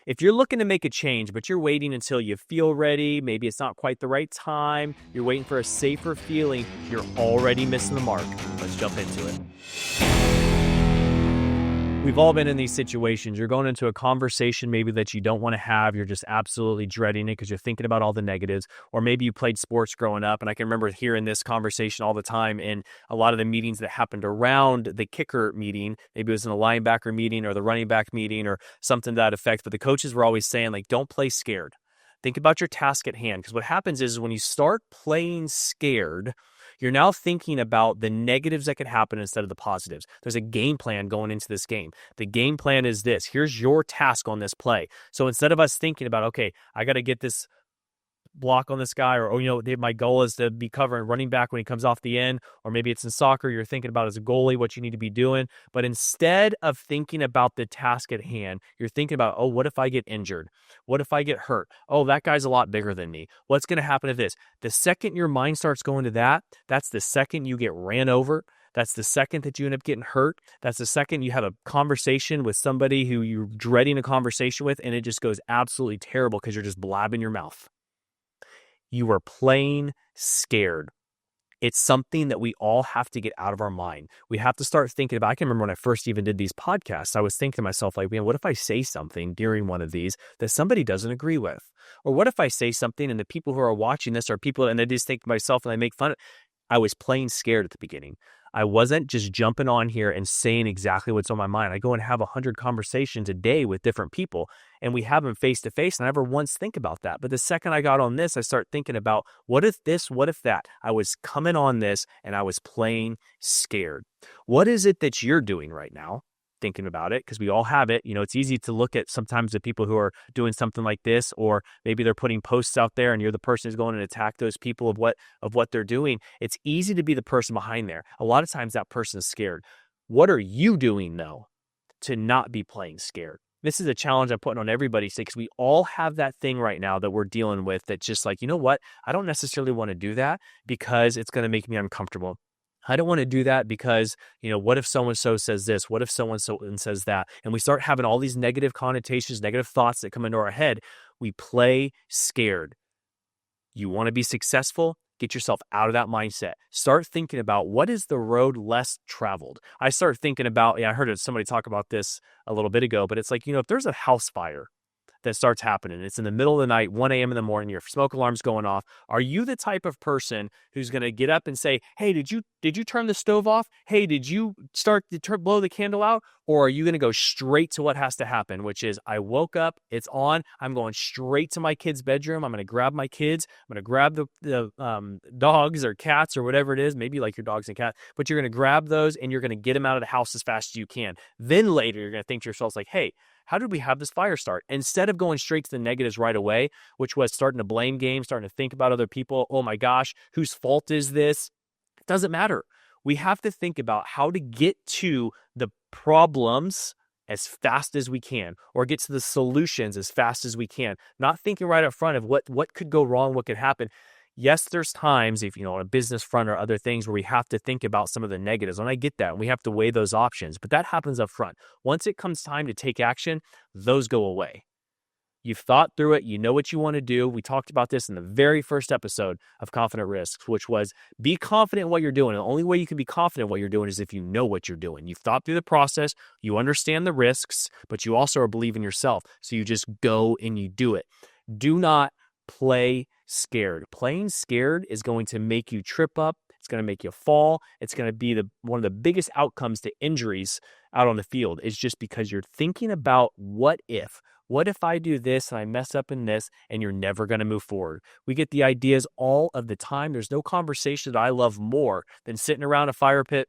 If you're looking to make a change, but you're waiting until you feel ready, maybe it's not quite the right time, you're waiting for a safer feeling, you're already missing the mark. Let's jump into it. We've all been in these situations. You're going into a conversation maybe that you don't want to have. You're just absolutely dreading it because you're thinking about all the negatives. Or maybe you played sports growing up. And I can remember hearing this conversation all the time in a lot of the meetings that happened around the kicker meeting. Maybe it was in a linebacker meeting or the running back meeting or something to that effect. But the coaches were always saying, like, don't play scared. Think about your task at hand. Because what happens is when you start playing scared, you're now thinking about the negatives that could happen instead of the positives. There's a game plan going into this game. The game plan is this. Here's your task on this play. So instead of us thinking about, okay, I got to get this block on this guy, or my goal is to be covering running back when he comes off the end, or maybe it's in soccer, you're thinking about as a goalie what you need to be doing. But instead of thinking about the task at hand, you're thinking about, oh, what if I get injured? What if I get hurt? Oh, that guy's a lot bigger than me. What's going to happen to this? The second your mind starts going to that, that's the second you get ran over. That's the second that you end up getting hurt. That's the second you have a conversation with somebody who you're dreading a conversation with, and it just goes absolutely terrible because you're just blabbing your mouth. You are playing scared. It's something that we all have to get out of our mind. We have to start thinking about, I can remember when I first even did these podcasts, I was thinking to myself, like, man, what if I say something during one of these that somebody doesn't agree with? Or what if I say something and the people who are watching this are people, and I just think to myself and I make fun of it. I was playing scared at the beginning. I wasn't just jumping on here and saying exactly what's on my mind. I go and have 100 conversations a day with different people, and we have them face to face. And I never once think about that. But the second I got on this, I start thinking about what if this, what if that? I was coming on this and I was playing scared. What is it that you're doing right now? Thinking about it, because we all have it. It's easy to look at sometimes the people who are doing something like this, or maybe they're putting posts out there and you're the person who's going to attack those people of what they're doing. It's easy to be the person behind there. A lot of times that person is scared. What are you doing though to not be playing scared? This is a challenge I'm putting on everybody, because we all have that thing right now that we're dealing with that's just like, you know what? I don't necessarily want to do that because it's going to make me uncomfortable. I don't want to do that because, what if so-and-so says this? What if so-and-so says that? And we start having all these negative connotations, negative thoughts that come into our head. We play scared. You want to be successful? Get yourself out of that mindset. Start thinking about, what is the road less traveled? I start thinking about, I heard somebody talk about this a little bit ago, but it's like, if there's a house fire that starts happening, it's in the middle of the night, 1 a.m. in the morning, your smoke alarm's going off. Are you the type of person who's going to get up and say, hey, did you turn the stove off? Hey, did you start to blow the candle out? Or are you going to go straight to what has to happen, which is, I woke up, it's on, I'm going straight to my kid's bedroom. I'm going to grab my kids. I'm going to grab the dogs or cats or whatever it is, maybe like your dogs and cats, but you're going to grab those and you're going to get them out of the house as fast as you can. Then later, you're going to think to yourself, like, hey, how did we have this fire start? Instead of going straight to the negatives right away, which was starting to blame game, starting to think about other people. Oh my gosh, whose fault is this? It doesn't matter. We have to think about how to get to the problems as fast as we can, or get to the solutions as fast as we can. Not thinking right up front of what could go wrong, what could happen. Yes, there's times, if on a business front or other things, where we have to think about some of the negatives, and I get that, and we have to weigh those options, but that happens up front. Once it comes time to take action, those go away. You've thought through it. You know what you want to do. We talked about this in the very first episode of Confident Risks, which was be confident in what you're doing. And the only way you can be confident in what you're doing is if you know what you're doing. You've thought through the process. You understand the risks, but you also are believing yourself. So you just go and you do it. Do not play scared. Playing scared is going to make you trip up. It's going to make you fall. It's going to be one of the biggest outcomes to injuries out on the field, is just because you're thinking about what if. What if I do this and I mess up in this, and you're never going to move forward? We get the ideas all of the time. There's no conversation that I love more than sitting around a fire pit,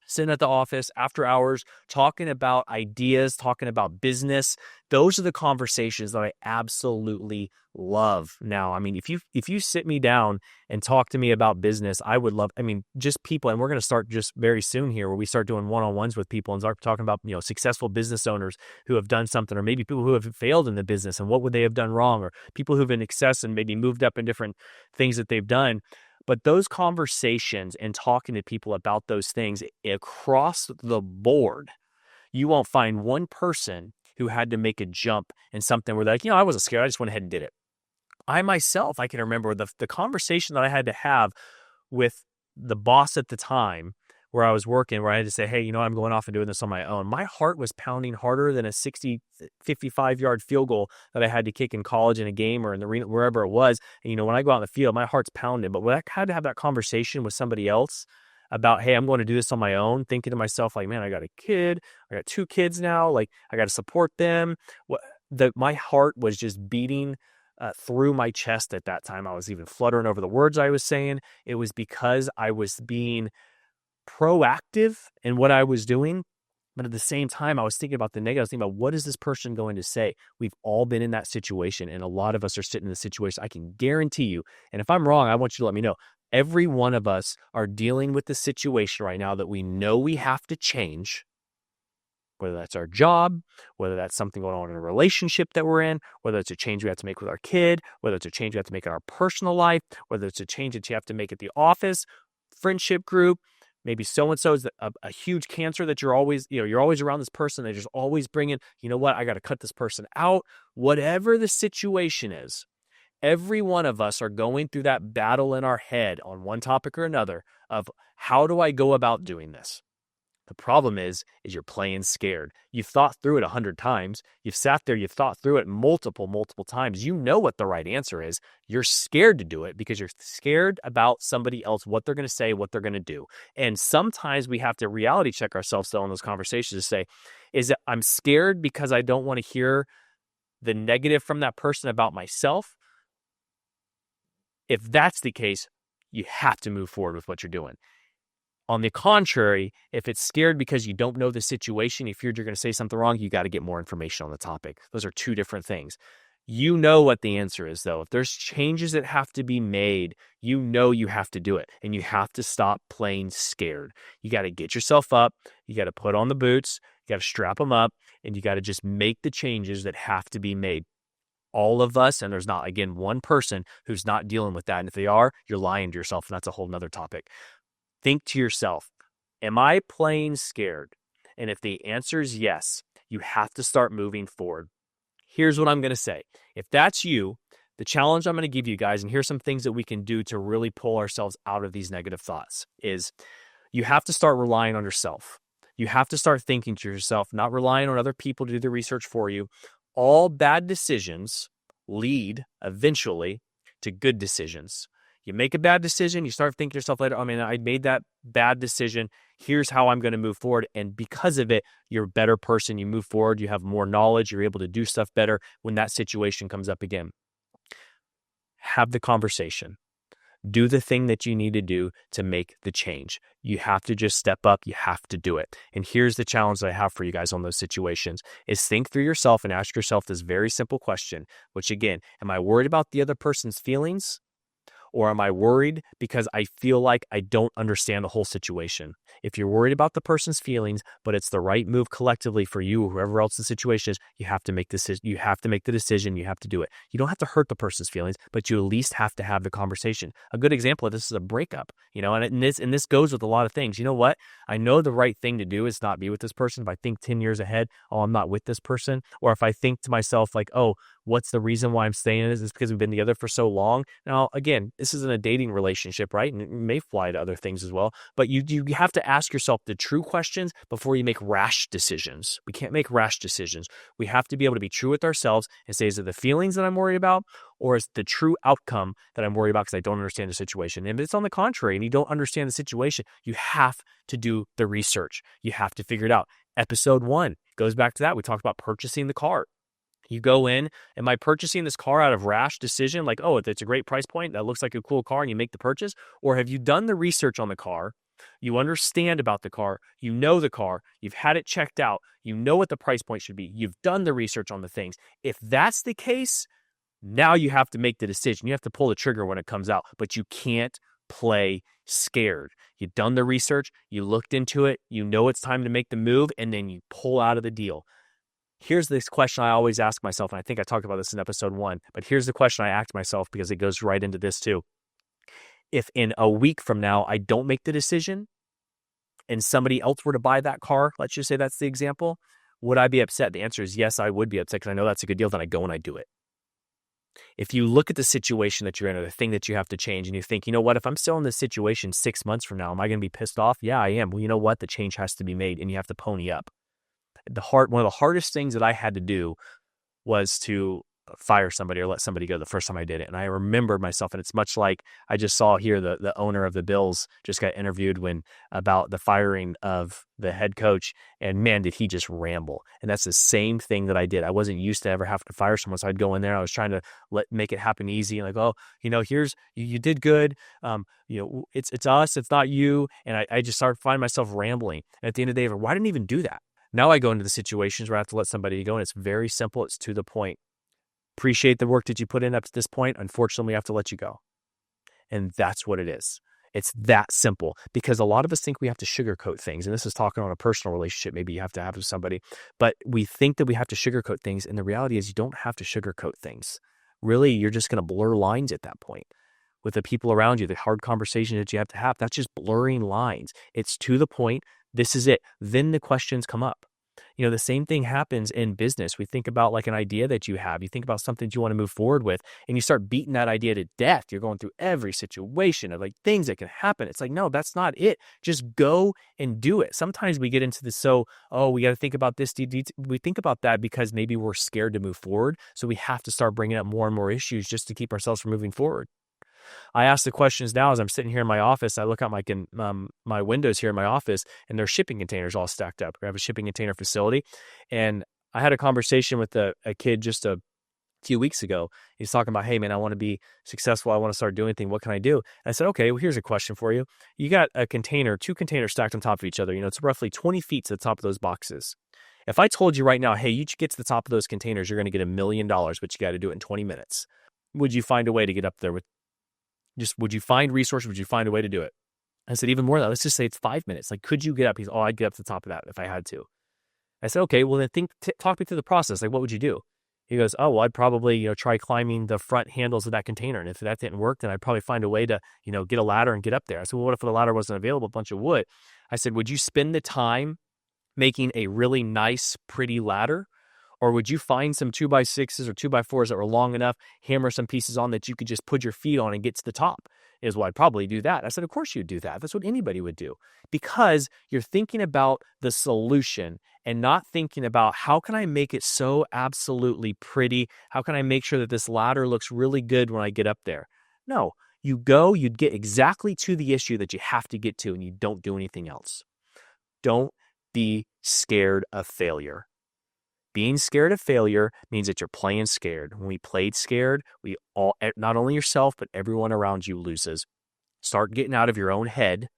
sitting at the office after hours, talking about ideas, talking about business. Those are the conversations that I absolutely love. Now, if you sit me down and talk to me about business, I would love, just people, and we're going to start just very soon here where we start doing one-on-ones with people and start talking about, successful business owners who have done something, or maybe people who have failed in the business and what would they have done wrong, or people who've been in success and maybe moved up in different things that they've done. But those conversations and talking to people about those things across the board, you won't find one person who had to make a jump in something where they're like, I wasn't scared. I just went ahead and did it. I myself, I can remember the conversation that I had to have with the boss at the time where I was working, where I had to say, hey, I'm going off and doing this on my own. My heart was pounding harder than a 55-yard field goal that I had to kick in college in a game or in the arena, wherever it was. And, when I go out in the field, my heart's pounding. But when I had to have that conversation with somebody else about, hey, I'm going to do this on my own, thinking to myself, like, man, I got a kid. I got 2 kids now. Like, I got to support them. My heart was just beating through my chest at that time. I was even fluttering over the words I was saying. It was because I was being proactive in what I was doing. But at the same time, I was thinking about the negative. I was thinking about, what is this person going to say? We've all been in that situation, and a lot of us are sitting in the situation. I can guarantee you, and if I'm wrong, I want you to let me know. Every one of us are dealing with the situation right now that we know we have to change, whether that's our job, whether that's something going on in a relationship that we're in, whether it's a change we have to make with our kid, whether it's a change we have to make in our personal life, whether it's a change that you have to make at the office, friendship group. Maybe so-and-so is a huge cancer that you're always around this person. They're just always bringing, I got to cut this person out. Whatever the situation is, every one of us are going through that battle in our head on one topic or another of, how do I go about doing this? The problem is you're playing scared. You've thought through it 100 times. You've sat there, you've thought through it multiple times. You know what the right answer is. You're scared to do it because you're scared about somebody else, what they're going to say, what they're going to do. And sometimes we have to reality check ourselves though in those conversations to say, is it I'm scared because I don't want to hear the negative from that person about myself? If that's the case, you have to move forward with what you're doing. On the contrary, if it's scared because you don't know the situation, you feared you're going to say something wrong, you got to get more information on the topic. Those are 2 different things. You know what the answer is, though. If there's changes that have to be made, you have to do it. And you have to stop playing scared. You got to get yourself up. You got to put on the boots. You got to strap them up. And you got to just make the changes that have to be made. All of us, and there's not, again, one person who's not dealing with that. And if they are, you're lying to yourself, and that's a whole nother topic. Think to yourself, am I playing scared? And if the answer is yes, you have to start moving forward. Here's what I'm going to say. If that's you, the challenge I'm going to give you guys, and here's some things that we can do to really pull ourselves out of these negative thoughts, is you have to start relying on yourself. You have to start thinking to yourself, not relying on other people to do the research for you. All bad decisions lead eventually to good decisions. You make a bad decision, you start thinking to yourself later, I made that bad decision. Here's how I'm going to move forward. And because of it, you're a better person. You move forward, you have more knowledge, you're able to do stuff better when that situation comes up again. Have the conversation. Do the thing that you need to do to make the change. You have to just step up. You have to do it. And here's the challenge that I have for you guys on those situations is think through yourself and ask yourself this very simple question, which again, am I worried about the other person's feelings? Or am I worried because I feel like I don't understand the whole situation? If you're worried about the person's feelings, but it's the right move collectively for you or whoever else the situation is, you have to make this. You have to make the decision. You have to do it. You don't have to hurt the person's feelings, but you at least have to have the conversation. A good example of this is a breakup, and this goes with a lot of things. You know what? I know the right thing to do is not be with this person. If I think 10 years ahead, I'm not with this person. Or if I think to myself like, what's the reason why I'm staying in this? Is because we've been together for so long. Now, again, this isn't a dating relationship, right? And it may fly to other things as well. But you have to ask yourself the true questions before you make rash decisions. We can't make rash decisions. We have to be able to be true with ourselves and say, is it the feelings that I'm worried about? Or is the true outcome that I'm worried about because I don't understand the situation? And if it's on the contrary and you don't understand the situation, you have to do the research. You have to figure it out. Episode 1 goes back to that. We talked about purchasing the car. You go in, am I purchasing this car out of rash decision? Like, it's a great price point. That looks like a cool car and you make the purchase. Or have you done the research on the car? You understand about the car. You know the car. You've had it checked out. You know what the price point should be. You've done the research on the things. If that's the case, now you have to make the decision. You have to pull the trigger when it comes out, but you can't play scared. You've done the research. You looked into it. You know it's time to make the move, and then you pull out of the deal. Here's this question I always ask myself, and I think I talked about this in episode 1, but here's the question I ask myself because it goes right into this too. If in a week from now I don't make the decision and somebody else were to buy that car, let's just say that's the example, Would I be upset? The answer is yes, I would be upset because I know that's a good deal. Then I go and I do it. If you look at the situation that you're in or the thing that you have to change and you think, you know what, if I'm still in this situation 6 months from now, am I going to be pissed off? Yeah, I am. Well, you know what? The change has to be made and you have to pony up. One of the hardest things that I had to do was to fire somebody or let somebody go the first time I did it. And I remembered myself, and it's much like I just saw here the owner of the Bills just got interviewed about the firing of the head coach, and man, did he just ramble. And that's the same thing that I did. I wasn't used to ever having to fire someone, so I'd go in there. I was trying to make it happen easy, and like, oh, here's you did good. It's us, it's not you. And I just started finding myself rambling. And at the end of the day, why didn't I even do that? Now I go into the situations where I have to let somebody go, and it's very simple. It's to the point. Appreciate the work that you put in up to this point. Unfortunately, we have to let you go. And that's what it is. It's that simple, because a lot of us think we have to sugarcoat things. And this is talking on a personal relationship maybe you have to have with somebody. But we think that we have to sugarcoat things. And the reality is you don't have to sugarcoat things. Really, you're just going to blur lines at that point. With the people around you, the hard conversations that you have to have, that's just blurring lines. It's to the point. This is it. Then the questions come up. The same thing happens in business. We think about like an idea that you have. You think about something that you want to move forward with, and you start beating that idea to death. You're going through every situation of like things that can happen. It's like, no, that's not it. Just go and do it. Sometimes we get into this, we got to think about this. We think about that because maybe we're scared to move forward. So we have to start bringing up more and more issues just to keep ourselves from moving forward. I ask the questions now as I'm sitting here in my office. I look out my windows here in my office, and there's shipping containers all stacked up. We have a shipping container facility, and I had a conversation with a kid just a few weeks ago. He's talking about, hey man, I want to be successful. I want to start doing anything. What can I do? And I said, okay, well, here's a question for you. You got two containers stacked on top of each other. It's roughly 20 feet to the top of those boxes. If I told you right now, hey, you get to the top of those containers, you're going to get $1 million, but you got to do it in 20 minutes. Would you find a way to get up there would you find resources? Would you find a way to do it? I said, even more than that, let's just say it's 5 minutes. Like, could you get up? He's, I'd get up to the top of that if I had to. I said, okay, well then talk me through the process. Like, what would you do? He goes, oh, well, I'd probably, try climbing the front handles of that container. And if that didn't work, then I'd probably find a way to, get a ladder and get up there. I said, well, what if the ladder wasn't available? A bunch of wood. I said, would you spend the time making a really nice, pretty ladder? Or would you find some 2x6s or 2x4s that were long enough, hammer some pieces on that you could just put your feet on and get to the top? Is well, I'd probably do that. I said, of course you'd do that. That's what anybody would do, because you're thinking about the solution and not thinking about how can I make it so absolutely pretty? How can I make sure that this ladder looks really good when I get up there? No, you'd get exactly to the issue that you have to get to, and you don't do anything else. Don't be scared of failure. Being scared of failure means that you're playing scared. When we played scared, we all, not only yourself, but everyone around you loses. Start getting out of your own head.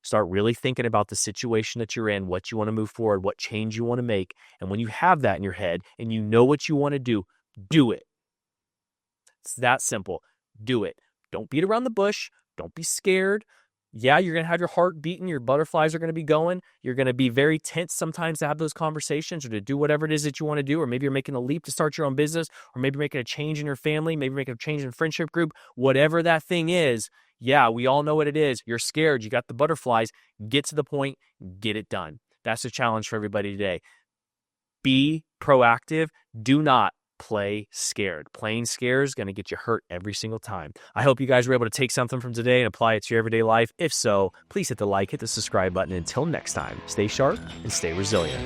Start really thinking about the situation that you're in, what you want to move forward, what change you want to make. And when you have that in your head and you know what you want to do it. It's that simple. Do it. Don't beat around the bush. Don't be scared. Yeah, you're going to have your heart beating. Your butterflies are going to be going. You're going to be very tense sometimes to have those conversations or to do whatever it is that you want to do. Or maybe you're making a leap to start your own business, or maybe you're making a change in your family, maybe making a change in a friendship group. Whatever that thing is, yeah, we all know what it is. You're scared. You got the butterflies. Get to the point. Get it done. That's the challenge for everybody today. Be proactive. Do not play scared. Playing scared is going to get you hurt every single time. I hope you guys were able to take something from today and apply it to your everyday life. If so, please hit the like, hit the subscribe button. Until next time, stay sharp and stay resilient.